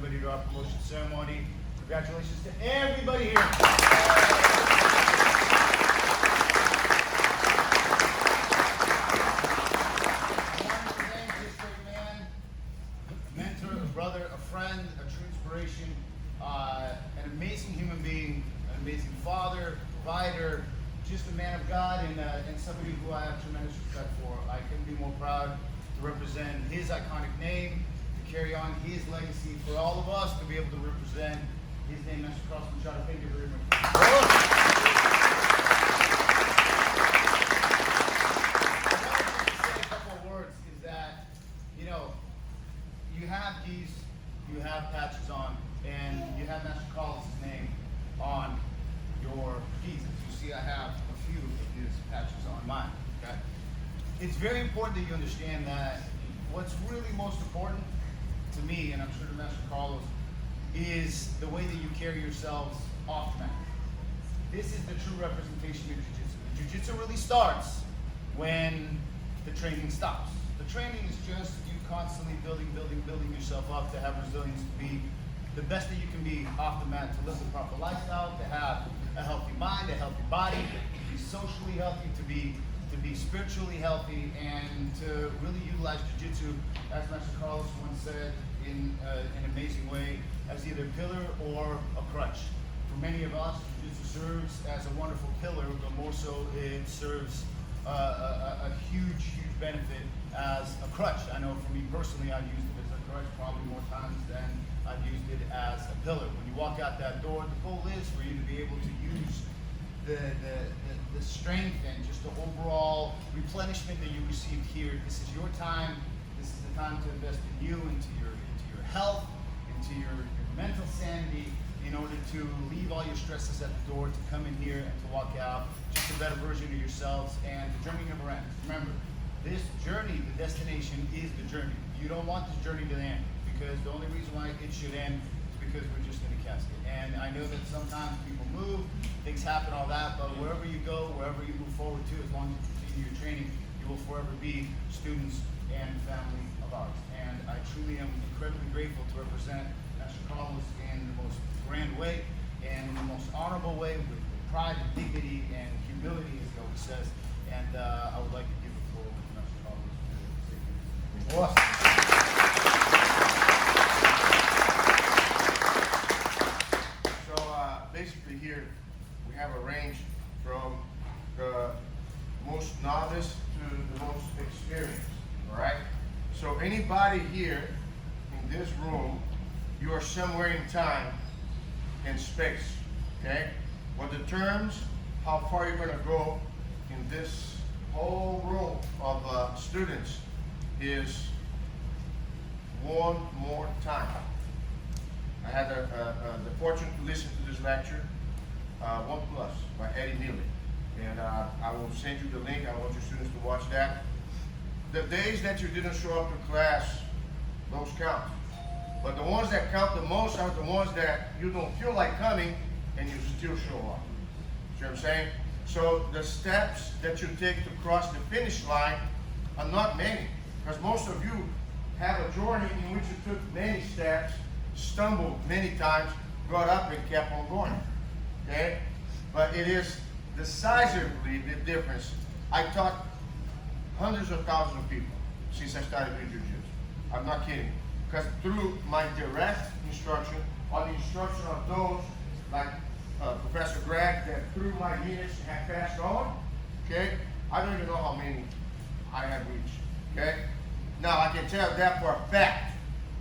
everybody to our promotion ceremony. Congratulations to everybody here. Mentor, a brother, a friend, a true inspiration, an amazing human being, an amazing father, provider, just a man of God, and somebody who I have tremendous respect for. I couldn't be more proud to represent his iconic name, to carry on his legacy for all of us, to be able to represent his name, Mr. Carlos Machado. Thank you very much. I wanted to say a couple of words, is that, you know, you have these, you have patches on, and you have Master Carlos' name on your keys. As you see, I have a few of his patches on mine. Okay? It's very important that you understand that what's really most important to me, and I'm sure to Master Carlos, is the way that you carry yourselves off the mat. This is the true representation of jiu-jitsu. The jiu-jitsu really starts when the training stops. The training is just you constantly building yourself up to have resilience, to be the best that you can be off the mat, to live the proper lifestyle, to have a healthy mind, a healthy body, to be socially healthy, to be spiritually healthy, and to really utilize jiu-jitsu, as Master Carlos once said in an amazing way, as either a pillar or a crutch. For many of us, jiu-jitsu serves as a wonderful pillar, but more so it serves a huge benefit as a crutch. I know for me personally, I've used it as a crutch probably more times than I've used it as a pillar. When you walk out that door, the goal is for you to be able to use the strength and just the overall replenishment that you received here. This is your time. This is the time to invest in you, into your health, into your mental sanity, in order to leave all your stresses at the door, to come in here and to walk out just a better version of yourselves. And the journey never ends. Remember, this journey, the destination is the journey. You don't want this journey to end, because the only reason why it should end is because we're just in a casket. And I know that sometimes people move, things happen, all that, but wherever you go, wherever you move forward to, as long as you continue your training, you will forever be students and family of ours. And I truly am incredibly grateful to represent Master Carlos in the most grand way and in the most honorable way, with pride and dignity and humility, as he always says. And I would like to give the floor to Master Carlos to say anything. Awesome. Basically here we have a range from the most novice to the most experienced, all right? So anybody here in this room, you are somewhere in time and space, okay? What determines how far you're gonna go in this whole row of students is one more time. I had the fortune to listen to this lecture, 1 Plus by Eddie Neely. And I will send you the link. I want your students to watch that. The days that you didn't show up to class, those count. But the ones that count the most are the ones that you don't feel like coming and you still show up. See what I'm saying? So the steps that you take to cross the finish line are not many, because most of you have a journey in which you took many steps, stumbled many times, got up and kept on going, okay? But it is decisively the difference. I taught hundreds of thousands of people since I started doing jiu-jitsu. I'm not kidding. Because through my direct instruction, or the instruction of those like Professor Greg that through my units have passed on, okay? I don't even know how many I have reached, okay? Now I can tell that for a fact.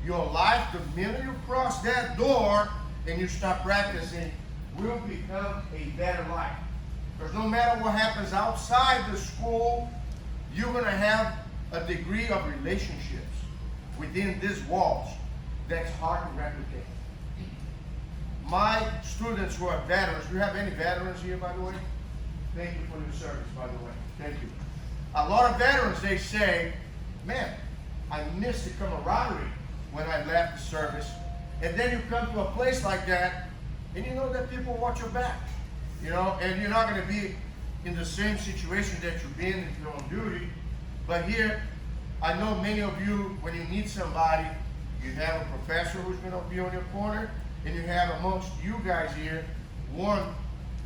Your life, the minute you cross that door and you start practicing, will become a better life. Because no matter what happens outside the school, you're going to have a degree of relationships within these walls that's hard to replicate. My students who are veterans, do you have any veterans here, by the way? Thank you for your service, by the way. Thank you. A lot of veterans, they say, man, I miss the camaraderie when I left the service. And then you come to a place like that, and you know that people watch your back, you know, and you're not going to be in the same situation that you've been if you're on duty. But here, I know many of you, when you need somebody, You have a professor who's going to be on your corner, and you have amongst you guys here, one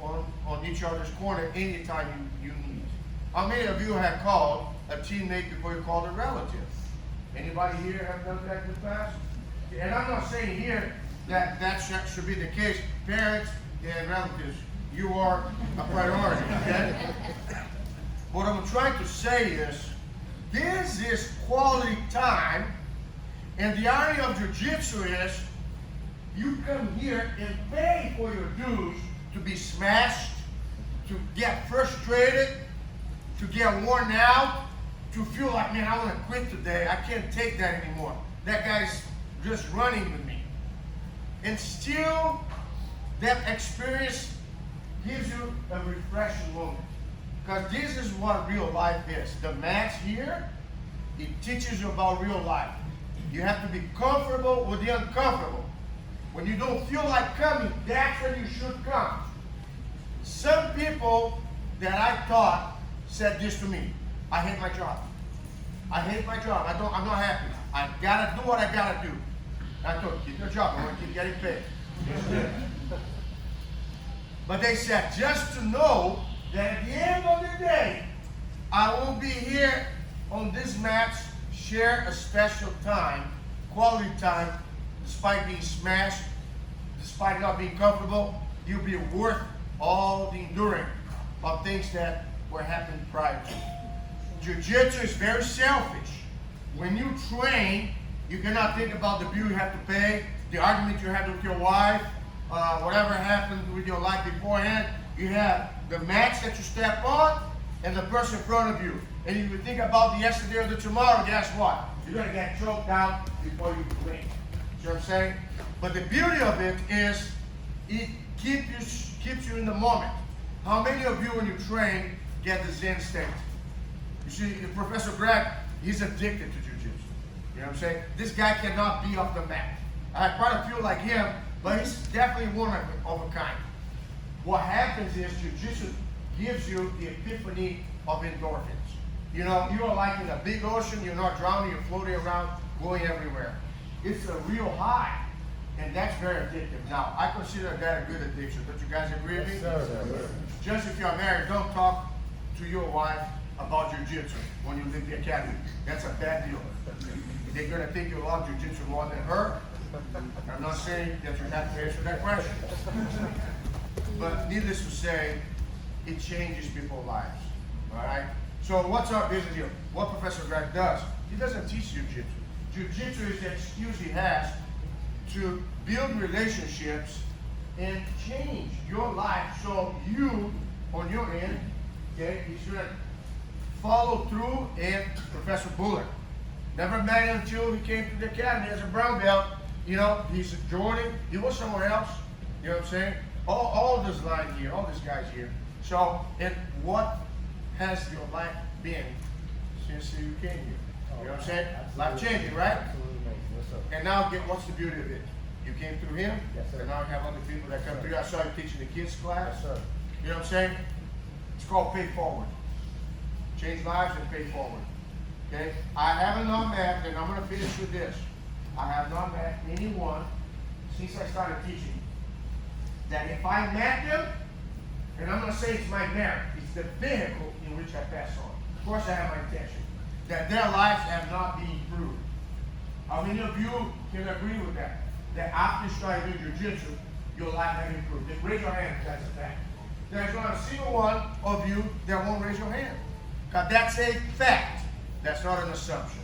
on each other's corner anytime you need. How many of you have called a teammate before you called a relative? Anybody here have done that in the past? And I'm not saying here that should be the case. Parents and relatives, you are a priority, okay? What I'm trying to say is, this is quality time, and the irony of Jiu-Jitsu is, you come here and pay for your dues to be smashed, to get frustrated, to get worn out, to feel like, man, I want to quit today. I can't take that anymore. That guy's just running with me. And still, that experience gives you a refreshing moment. Because this is what real life is. The match here, it teaches you about real life. You have to be comfortable with the uncomfortable. When you don't feel like coming, that's when you should come. Some people that I taught said this to me: I hate my job. I hate my job. I'm not happy. I gotta do what I gotta do. I told them, keep your job. I want to keep getting paid. But they said, just to know that at the end of the day, I will be here on this match, share a special time, quality time, despite being smashed, despite not being comfortable. You'll be worth all the enduring of things that were happening prior to. Jiu-Jitsu is very selfish. When you train, you cannot think about the bill you have to pay, the argument you had with your wife, whatever happened with your life beforehand. You have the match that you step on and the person in front of you. And if you think about the yesterday or the tomorrow, guess what? You're going to get choked out before you win. See what I'm saying? But the beauty of it is it keeps you in the moment. How many of you, when you train, get the Zen state? You see, Professor Greg, he's addicted to jiu-jitsu. You know what I'm saying? This guy cannot be off the mat. I quite feel like him, but he's definitely one of a kind. What happens is jiu-jitsu gives you the epiphany of endorphins. You know, you are like in a big ocean, you're not drowning, you're floating around, going everywhere. It's a real high, and that's very addictive. Now, I consider that a good addiction. Don't you guys agree with me? Yes, sir. Just if you're married, don't talk to your wife about jiu-jitsu when you leave the academy. That's a bad deal. They're going to think you love jiu-jitsu more than her. I'm not saying that you have to answer that question. But needless to say, it changes people's lives. All right? So what's our business here? What Professor Greg does, he doesn't teach jiu-jitsu. Jiu-jitsu is the excuse he has to build relationships and change your life so you, on your end, okay, he's going to follow through. And Professor Buller, never met him until he came to the academy as a brown belt. You know, he's joining. He was somewhere else. You know what I'm saying? All this line here, all these guys here. So, and what has your life been since you came here? You know what I'm saying? Life changing, right? Absolutely amazing. What's up? And now, what's the beauty of it? You came through him, Yes, sir. and now you have other people that come through. I saw you teaching the kids class. Yes, sir. You know what I'm saying? It's called pay forward. Change lives and pay forward. Okay? I have not met, and I'm going to finish with this. I have not met anyone since I started teaching that if I met them, and I'm going to say it's my merit, it's the vehicle in which I pass on. Of course, I have my intention, that their lives have not been improved. How many of you can agree with that? That after you started doing jiu-jitsu, your life has improved? Then raise your hand if that's a fact. There's not a single one of you that won't raise your hand. Because that's a fact. That's not an assumption.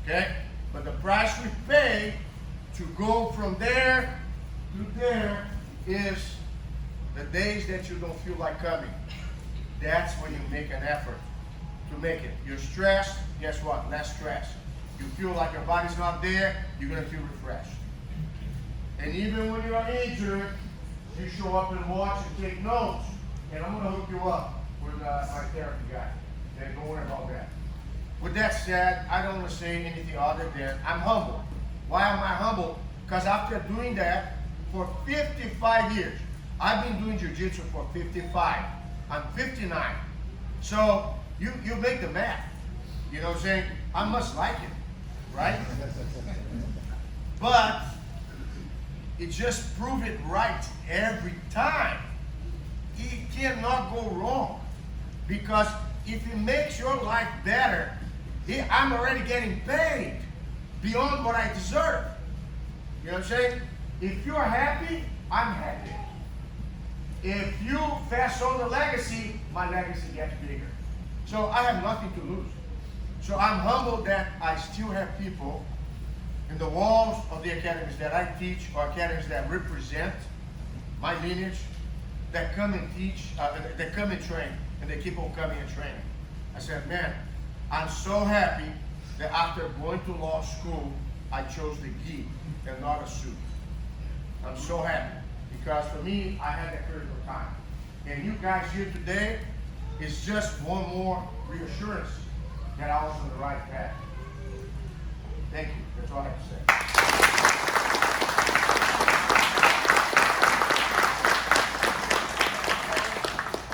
Okay? But the price we pay to go from there to there is the days that you don't feel like coming. That's when you make an effort to make it. You're stressed, guess what? Less stress. You feel like your body's not there, you're going to feel refreshed. And even when you are injured, you show up and watch and take notes. And I'm going to hook you up with my therapy guy. And don't worry about that. With that said, I don't want to say anything other than I'm humble. Why am I humble? Because after doing that for 55 years, I've been doing jiu-jitsu for 55. I'm 59. So you make the math. You know what I'm saying? I must like it, right? but it just proved it right every time. It cannot go wrong, because if it makes your life better, I'm already getting paid beyond what I deserve. You know what I'm saying? If you're happy, I'm happy. If you pass on the legacy, my legacy gets bigger. So I have nothing to lose. So I'm humbled that I still have people in the walls of the academies that I teach, or academies that represent my lineage, that come and teach, that come and train, and they keep on coming and training. I said, man, I'm so happy that after going to law school, I chose the gi and not a suit. I'm so happy, because for me, I had that critical time. And you guys here today is just one more reassurance that I was on the right path. Thank you. That's all I have to say.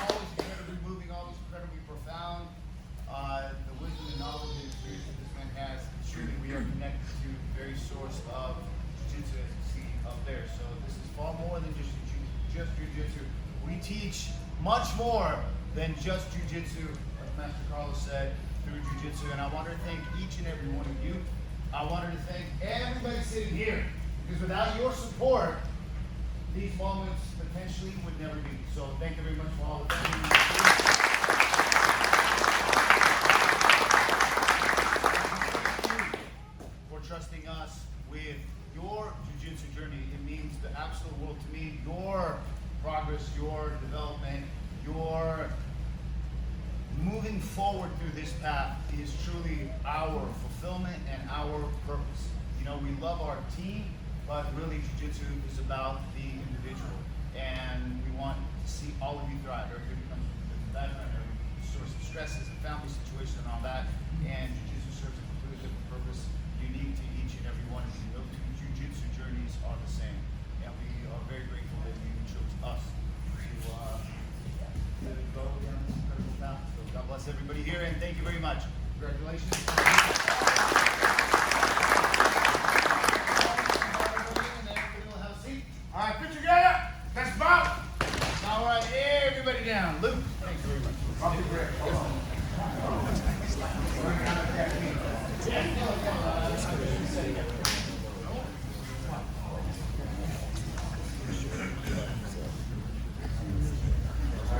Always incredibly moving, always incredibly profound. The wisdom and knowledge and experience that this man has, surely we are connected to the very source of jiu-jitsu, as you see up there. So this is far more than just jiu-jitsu. We teach much more than just jiu-jitsu, as Master Carlos said, through jiu-jitsu. And I want to thank each and every one of you. I wanted to thank everybody sitting here, because without your support, these moments potentially would never be. So thank you very much for all the for trusting us with your jiu-jitsu journey. It means the absolute world to me. Your progress, your development, your moving forward through this path is truly our fulfillment and our purpose. You know, we love our team, but really jiu-jitsu is about the individual. And we want to see all of you thrive. Everybody comes from a different background, every source of stresses and family situation and all that. And jiu-jitsu serves a completely different purpose, unique to each and every one of you. No two jiu-jitsu journeys are the same. And we are very grateful that you chose us to go down this incredible path. So God bless everybody here, and thank you very much. Congratulations. All right, put together. Let's bounce. All right, everybody down. Luke, thanks very much. Off the break. Hold on.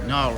No.